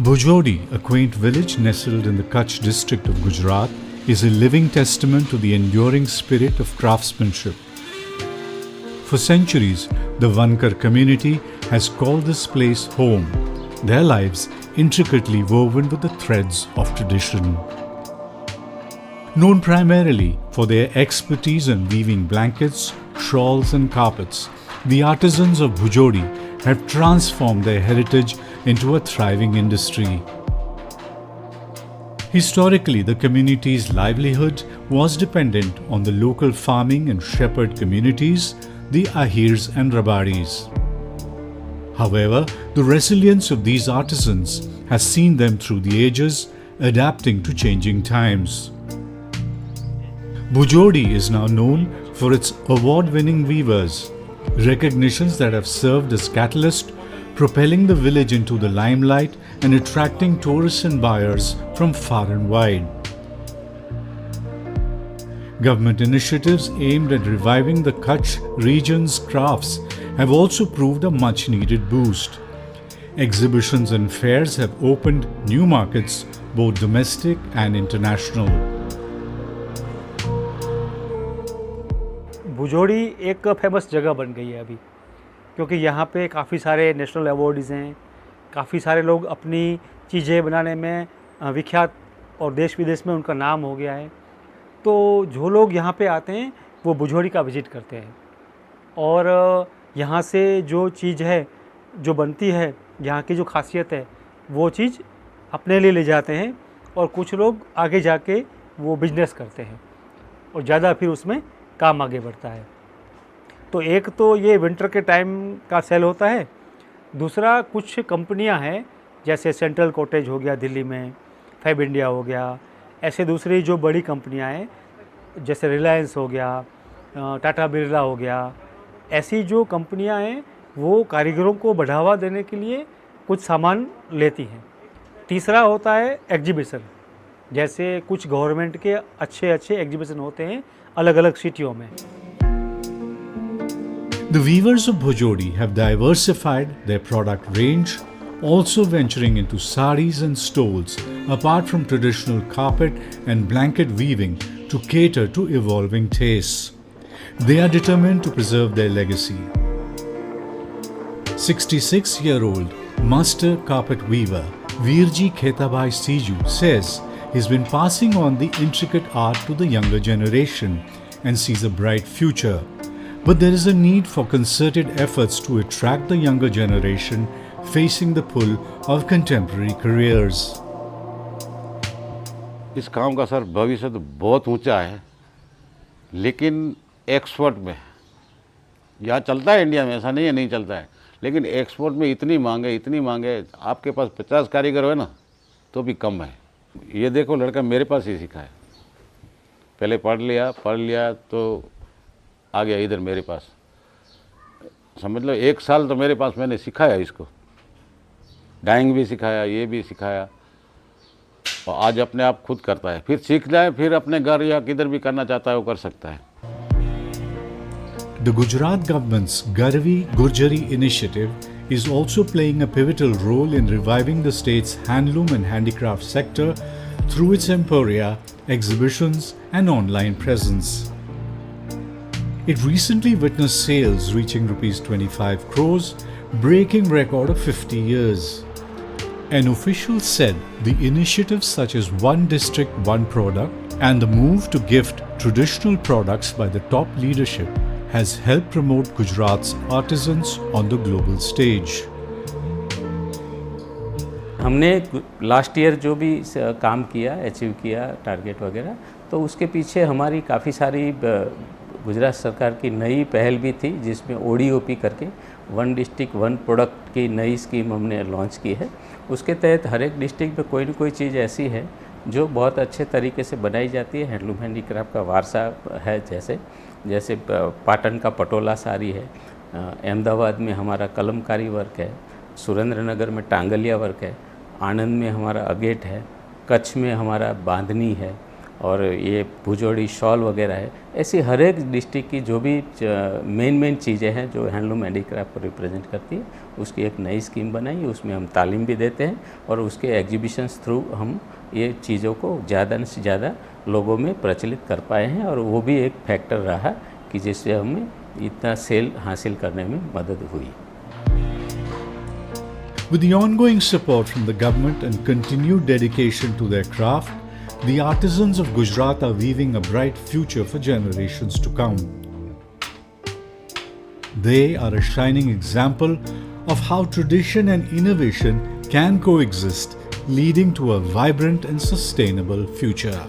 Bhujodi, a quaint village nestled in the Kutch district of Gujarat, is a living testament to the enduring spirit of craftsmanship. For centuries, the Vankar community has called this place home, their lives intricately woven with the threads of tradition. Known primarily for their expertise in weaving blankets, shawls and carpets, the artisans of Bhujodi have transformed their heritage into a thriving industry. Historically, the community's livelihood was dependent on the local farming and shepherd communities, the Ahirs and Rabaris. However, the resilience of these artisans has seen them through the ages, adapting to changing times. Bhujodi is now known for its award-winning weavers, recognitions that have served as catalyst, propelling the village into the limelight and attracting tourists and buyers from far and wide. Government initiatives aimed at reviving the Kutch region's crafts have also proved a much-needed boost. Exhibitions and fairs have opened new markets, both domestic and international. Bhujodi एक famous जगह बन गई है अभी, क्योंकि यहाँ पे काफ़ी सारे नेशनल अवार्ड्स हैं, काफ़ी सारे लोग अपनी चीज़ें बनाने में विख्यात और देश विदेश में उनका नाम हो गया है। तो जो लोग यहाँ पे आते हैं वो भुजोड़ी का विज़िट करते हैं और यहाँ से जो चीज़ है जो बनती है, यहाँ की जो खासियत है वो चीज़ अपने लिए ले जाते हैं और कुछ लोग आगे जाके वो बिजनेस करते हैं और ज़्यादा फिर उसमें काम आगे बढ़ता है। तो एक तो ये विंटर के टाइम का सेल होता है, दूसरा कुछ कंपनियां हैं जैसे सेंट्रल कॉटेज हो गया दिल्ली में, फैब इंडिया हो गया, ऐसे दूसरी जो बड़ी कंपनियां हैं जैसे रिलायंस हो गया, टाटा बिरला हो गया, ऐसी जो कंपनियां हैं वो कारीगरों को बढ़ावा देने के लिए कुछ सामान लेती हैं। तीसरा होता है एग्जीबिशन, जैसे कुछ गवर्नमेंट के अच्छे एग्जीबिशन होते हैं अलग अलग सिटियों में। The weavers of Bhujodi have diversified their product range, also venturing into saris and stoles, apart from traditional carpet and blanket weaving to cater to evolving tastes. They are determined to preserve their legacy. 66-year-old master carpet weaver Virji Khetabai Siju says he's been passing on the intricate art to the younger generation and sees a bright future. But there is a need for concerted efforts to attract the younger generation facing the pull of contemporary careers. इस काम का sir भविष्य तो बहुत ऊंचा है, लेकिन export में यहाँ चलता है, इंडिया में ऐसा नहीं है नहीं चलता है, लेकिन एक्सपोर्ट में इतनी मांग है, आपके पास 50 कारीगर हो ना तो भी कम है। ये देखो लड़का मेरे पास ही सीखा है, पहले पढ़ लिया तो आ गया इधर मेरे पास, समझ लो 1 साल तो मेरे पास मैंने सिखाया इसको, डाइंग भी सिखाया, ये भी सिखाया, और आज अपने आप खुद करता है। फिर सीख जाए, फिर अपने घर या किधर भी करना चाहता है वो कर सकता है। The Gujarat government's Garvi Gurjari initiative is also playing a pivotal role in reviving the state's handloom and handicraft sector through its emporia, exhibitions and online presence. It recently witnessed sales reaching Rs 25 crores, breaking record of 50 years. An official said the initiatives such as One District, One Product and the move to gift traditional products by the top leadership has helped promote Gujarat's artisans on the global stage. हमने last year जो भी काम किया, achieve किया target वगैरह, तो उसके पीछे हमारी काफ़ी सारी गुजरात सरकार की नई पहल भी थी, जिसमें ODOP करके वन डिस्ट्रिक्ट वन प्रोडक्ट की नई स्कीम हमने लॉन्च की है। उसके तहत हर एक डिस्ट्रिक्ट में कोई न कोई चीज़ ऐसी है जो बहुत अच्छे तरीके से बनाई जाती है, हैंडलूम हैंडीक्राफ्ट का वारसा है। जैसे पाटन का पटोला साड़ी है, अहमदाबाद में हमारा कलमकारी वर्क है, सुरेंद्रनगर में टांगलिया वर्क है, आनंद में हमारा अगेट है, कच्छ में हमारा बांधनी है, और ये भुजोड़ी शॉल वगैरह है, ऐसी हर एक डिस्ट्रिक्ट की जो भी मेन चीज़ें हैं जो हैंडलूम हैंडीक्राफ्ट को रिप्रेजेंट करती है, उसकी एक नई स्कीम बनाई। उसमें हम तालीम भी देते हैं और उसके एग्जीबिशंस थ्रू हम ये चीज़ों को ज़्यादा से ज़्यादा लोगों में प्रचलित कर पाए हैं, और वो भी एक फैक्टर रहा कि जिससे हमें इतना सेल हासिल करने में मदद हुई। With the ongoing support from the government and continued dedication to their craft, the artisans of Gujarat are weaving a bright future for generations to come. They are a shining example of how tradition and innovation can coexist, leading to a vibrant and sustainable future.